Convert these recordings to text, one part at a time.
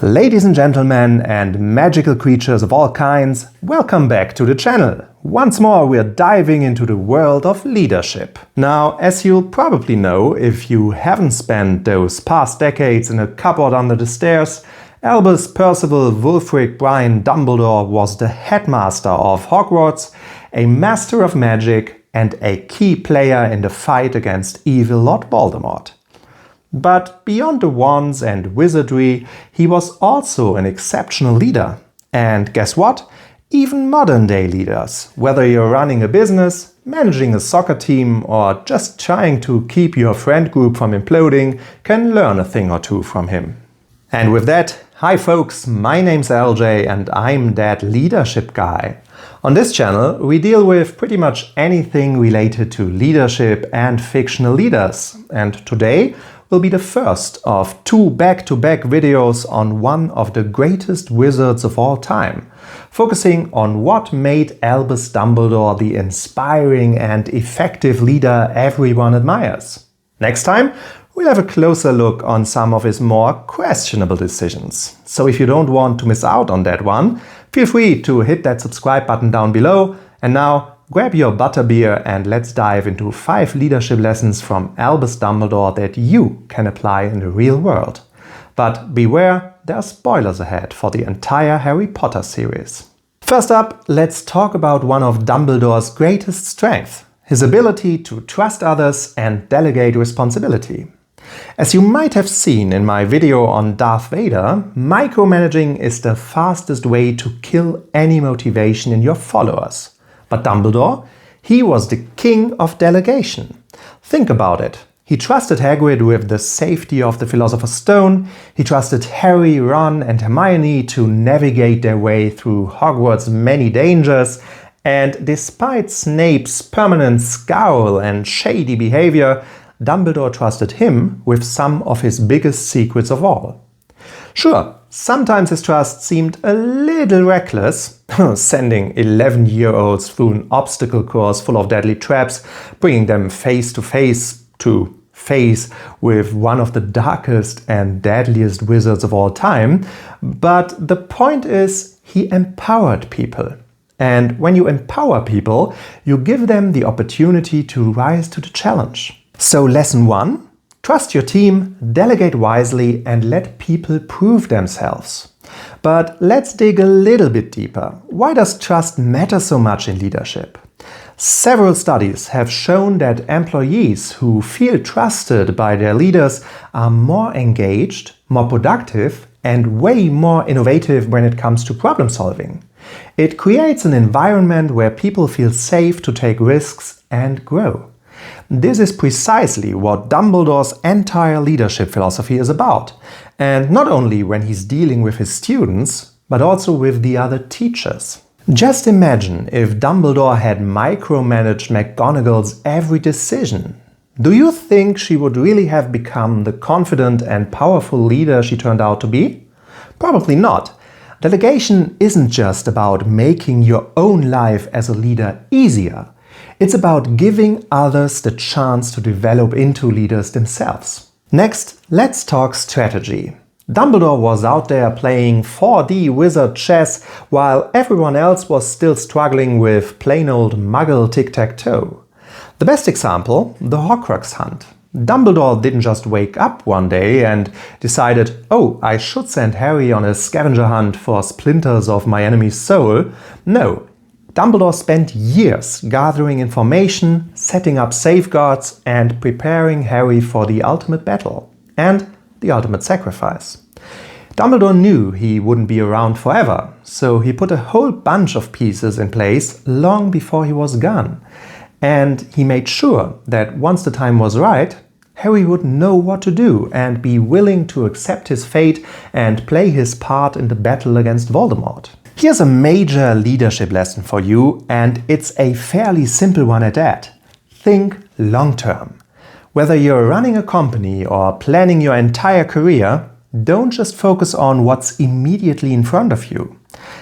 Ladies and gentlemen and magical creatures of all kinds, welcome back to the channel. Once more we're diving into the world of leadership. Now, as you'll probably know, if you haven't spent those past decades in a cupboard under the stairs, Albus Percival Wulfric Brian Dumbledore was the headmaster of Hogwarts, a master of magic and a key player in the fight against evil Lord Voldemort. But beyond the wands and wizardry, he was also an exceptional leader. And guess what? Even modern-day leaders, whether you're running a business, managing a soccer team, or just trying to keep your friend group from imploding, can learn a thing or two from him. And with that, hi folks, my name's LJ and I'm that leadership guy. On this channel, we deal with pretty much anything related to leadership and fictional leaders. And today, will be the first of two back-to-back videos on one of the greatest wizards of all time, focusing on what made Albus Dumbledore the inspiring and effective leader everyone admires. Next time, we'll have a closer look on some of his more questionable decisions. So if you don't want to miss out on that one, feel free to hit that subscribe button down below. And now, grab your butterbeer and let's dive into 5 leadership lessons from Albus Dumbledore that you can apply in the real world. But beware, there are spoilers ahead for the entire Harry Potter series. First up, let's talk about one of Dumbledore's greatest strengths, his ability to trust others and delegate responsibility. As you might have seen in my video on Darth Vader, micromanaging is the fastest way to kill any motivation in your followers. But Dumbledore, he was the king of delegation. Think about it. He trusted Hagrid with the safety of the Philosopher's Stone, he trusted Harry, Ron and Hermione to navigate their way through Hogwarts' many dangers, and despite Snape's permanent scowl and shady behavior, Dumbledore trusted him with some of his biggest secrets of all. Sure, sometimes his trust seemed a little reckless, sending 11-year-olds through an obstacle course full of deadly traps, bringing them face to face with one of the darkest and deadliest wizards of all time. But the point is, he empowered people. And when you empower people, you give them the opportunity to rise to the challenge. So lesson 1. Trust your team, delegate wisely and let people prove themselves. But let's dig a little bit deeper. Why does trust matter so much in leadership? Several studies have shown that employees who feel trusted by their leaders are more engaged, more productive and way more innovative when it comes to problem solving. It creates an environment where people feel safe to take risks and grow. This is precisely what Dumbledore's entire leadership philosophy is about, and not only when he's dealing with his students, but also with the other teachers. Just imagine if Dumbledore had micromanaged McGonagall's every decision. Do you think she would really have become the confident and powerful leader she turned out to be? Probably not. Delegation isn't just about making your own life as a leader easier. It's about giving others the chance to develop into leaders themselves. Next, let's talk strategy. Dumbledore was out there playing 4D wizard chess while everyone else was still struggling with plain old muggle tic-tac-toe. The best example, the Horcrux hunt. Dumbledore didn't just wake up one day and decided, oh, I should send Harry on a scavenger hunt for splinters of my enemy's soul. No. Dumbledore spent years gathering information, setting up safeguards and preparing Harry for the ultimate battle and the ultimate sacrifice. Dumbledore knew he wouldn't be around forever, so he put a whole bunch of pieces in place long before he was gone. And he made sure that once the time was right, Harry would know what to do and be willing to accept his fate and play his part in the battle against Voldemort. Here's a major leadership lesson for you, and it's a fairly simple one at that. Think long-term. Whether you're running a company or planning your entire career, don't just focus on what's immediately in front of you.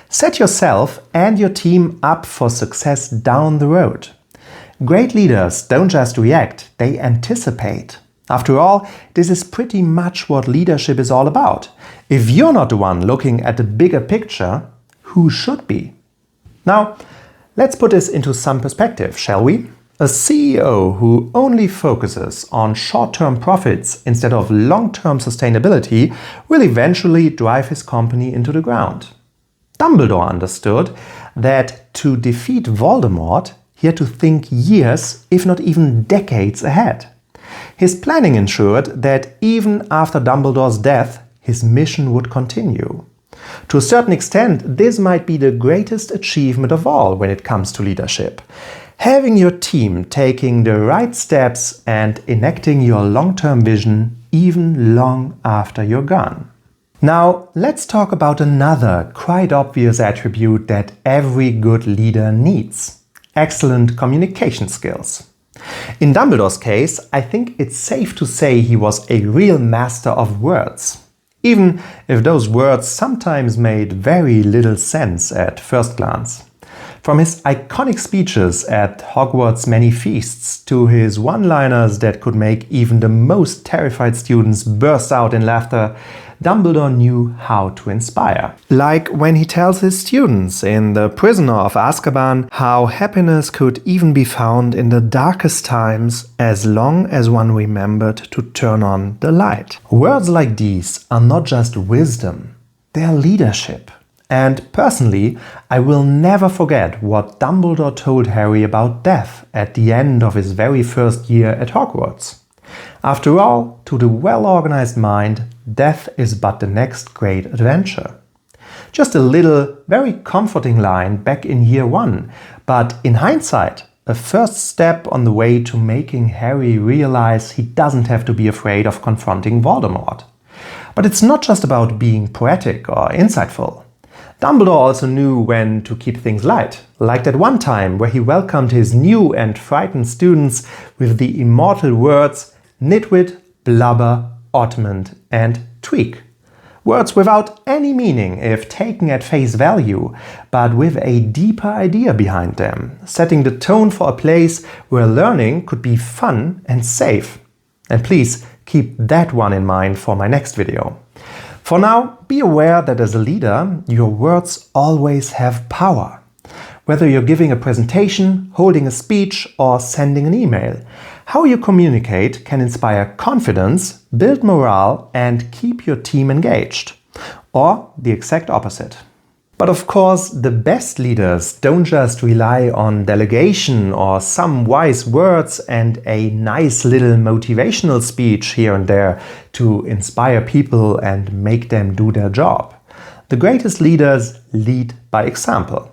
Set yourself and your team up for success down the road. Great leaders don't just react, they anticipate. After all, this is pretty much what leadership is all about. If you're not the one looking at the bigger picture, who should be? Now, let's put this into some perspective, shall we? A CEO who only focuses on short-term profits instead of long-term sustainability will eventually drive his company into the ground. Dumbledore understood that to defeat Voldemort, he had to think years, if not even decades ahead. His planning ensured that even after Dumbledore's death, his mission would continue. To a certain extent, this might be the greatest achievement of all when it comes to leadership. Having your team taking the right steps and enacting your long-term vision even long after you're gone. Now, let's talk about another quite obvious attribute that every good leader needs: excellent communication skills. In Dumbledore's case, I think it's safe to say he was a real master of words, even if those words sometimes made very little sense at first glance. From his iconic speeches at Hogwarts' many feasts to his one-liners that could make even the most terrified students burst out in laughter, Dumbledore knew how to inspire. Like when he tells his students in The Prisoner of Azkaban how happiness could even be found in the darkest times as long as one remembered to turn on the light. Words like these are not just wisdom, they are leadership. And personally, I will never forget what Dumbledore told Harry about death at the end of his very first year at Hogwarts. After all, to the well-organized mind, death is but the next great adventure. Just a little, very comforting line back in year one, but in hindsight, a first step on the way to making Harry realize he doesn't have to be afraid of confronting Voldemort. But it's not just about being poetic or insightful. Dumbledore also knew when to keep things light, like that one time where he welcomed his new and frightened students with the immortal words nitwit, blubber, oddment and tweak. Words without any meaning if taken at face value, but with a deeper idea behind them, setting the tone for a place where learning could be fun and safe. And please keep that one in mind for my next video. For now, be aware that as a leader, your words always have power. Whether you're giving a presentation, holding a speech, or sending an email, how you communicate can inspire confidence, build morale, and keep your team engaged. Or the exact opposite. But of course, the best leaders don't just rely on delegation or some wise words and a nice little motivational speech here and there to inspire people and make them do their job. The greatest leaders lead by example.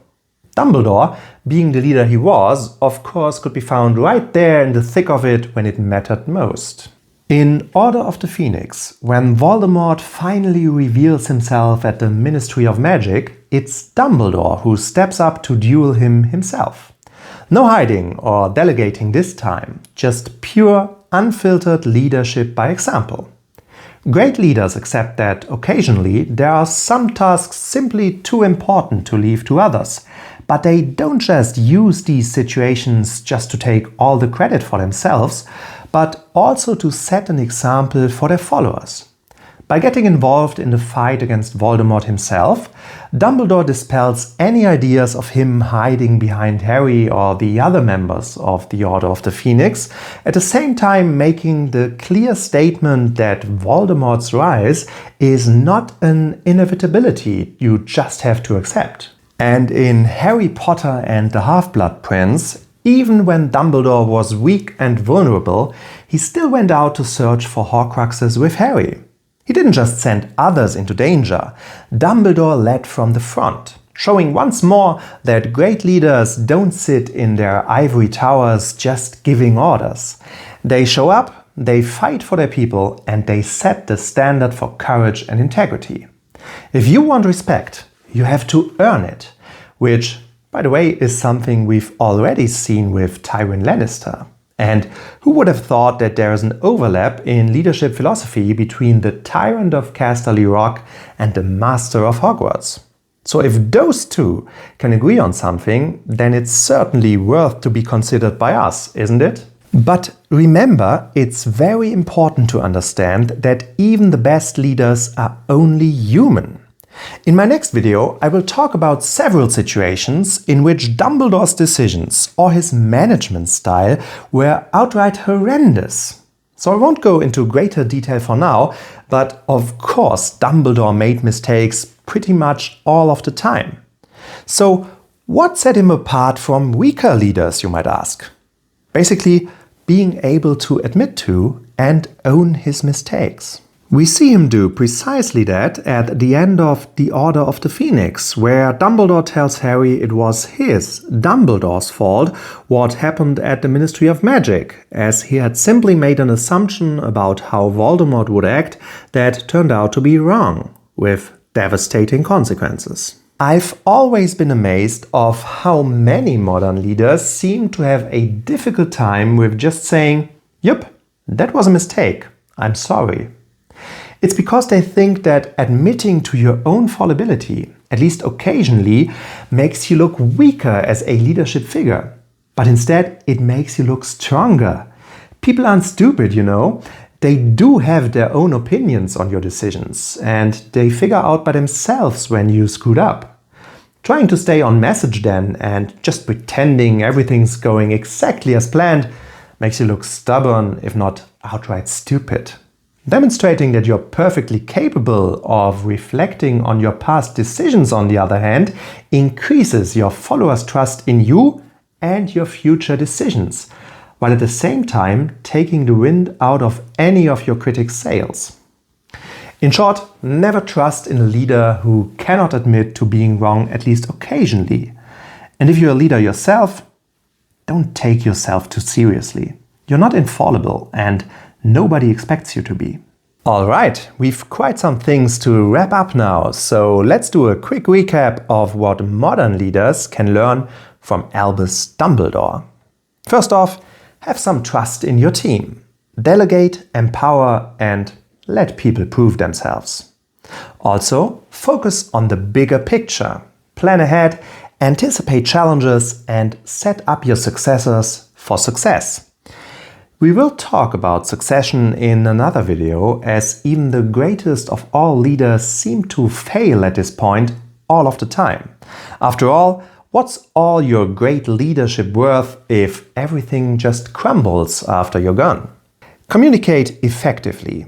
Dumbledore, being the leader he was, of course could be found right there in the thick of it when it mattered most. In Order of the Phoenix, when Voldemort finally reveals himself at the Ministry of Magic, it's Dumbledore who steps up to duel him himself. No hiding or delegating this time, just pure, unfiltered leadership by example. Great leaders accept that occasionally there are some tasks simply too important to leave to others, but they don't just use these situations just to take all the credit for themselves, but also to set an example for their followers. By getting involved in the fight against Voldemort himself, Dumbledore dispels any ideas of him hiding behind Harry or the other members of the Order of the Phoenix, at the same time making the clear statement that Voldemort's rise is not an inevitability you just have to accept. And in Harry Potter and the Half-Blood Prince, even when Dumbledore was weak and vulnerable, he still went out to search for Horcruxes with Harry. He didn't just send others into danger. Dumbledore led from the front, showing once more that great leaders don't sit in their ivory towers just giving orders. They show up, they fight for their people, and they set the standard for courage and integrity. If you want respect, you have to earn it, which, by the way, is something we've already seen with Tywin Lannister. And who would have thought that there is an overlap in leadership philosophy between the Tyrant of Casterly Rock and the Master of Hogwarts? So if those two can agree on something, then it's certainly worth to be considered by us, isn't it? But remember, it's very important to understand that even the best leaders are only human. In my next video, I will talk about several situations in which Dumbledore's decisions or his management style were outright horrendous. So I won't go into greater detail for now, but of course Dumbledore made mistakes pretty much all of the time. So what set him apart from weaker leaders, you might ask? Basically, being able to admit to and own his mistakes. We see him do precisely that at the end of The Order of the Phoenix, where Dumbledore tells Harry it was his, Dumbledore's fault, what happened at the Ministry of Magic, as he had simply made an assumption about how Voldemort would act that turned out to be wrong, with devastating consequences. I've always been amazed of how many modern leaders seem to have a difficult time with just saying, "Yep, that was a mistake, I'm sorry." It's because they think that admitting to your own fallibility, at least occasionally, makes you look weaker as a leadership figure. But instead, it makes you look stronger. People aren't stupid, you know. They do have their own opinions on your decisions, and they figure out by themselves when you screwed up. Trying to stay on message then and just pretending everything's going exactly as planned makes you look stubborn, if not outright stupid. Demonstrating that you're perfectly capable of reflecting on your past decisions, on the other hand, increases your followers' trust in you and your future decisions, while at the same time taking the wind out of any of your critics' sails. In short, never trust in a leader who cannot admit to being wrong at least occasionally. And if you're a leader yourself, don't take yourself too seriously. You're not infallible and nobody expects you to be. Alright, we've quite some things to wrap up now, so let's do a quick recap of what modern leaders can learn from Albus Dumbledore. First off, have some trust in your team. Delegate, empower, and let people prove themselves. Also, focus on the bigger picture. Plan ahead, anticipate challenges, and set up your successors for success. We will talk about succession in another video, as even the greatest of all leaders seem to fail at this point all of the time. After all, what's all your great leadership worth if everything just crumbles after you're gone? Communicate effectively.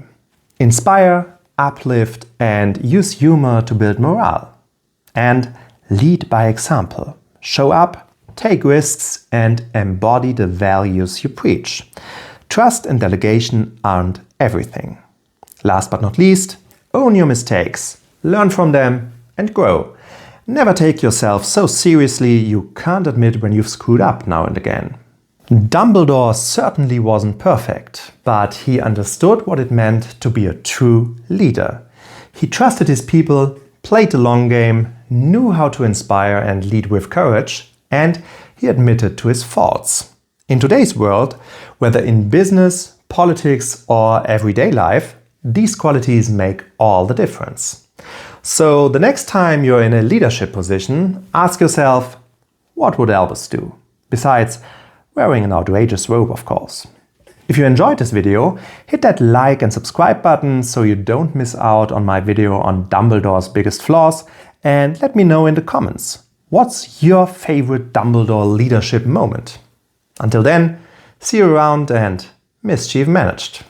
Inspire, uplift, and use humor to build morale. And lead by example. Show up, take risks, and embody the values you preach. Trust and delegation aren't everything. Last but not least, own your mistakes, learn from them, and grow. Never take yourself so seriously you can't admit when you've screwed up now and again. Dumbledore certainly wasn't perfect, but he understood what it meant to be a true leader. He trusted his people, played the long game, knew how to inspire and lead with courage, and he admitted to his faults. In today's world, whether in business, politics, or everyday life, these qualities make all the difference. So the next time you're in a leadership position, ask yourself, what would Albus do? Besides wearing an outrageous robe, of course. If you enjoyed this video, hit that like and subscribe button so you don't miss out on my video on Dumbledore's biggest flaws, and let me know in the comments, what's your favorite Dumbledore leadership moment? Until then, see you around and mischief managed.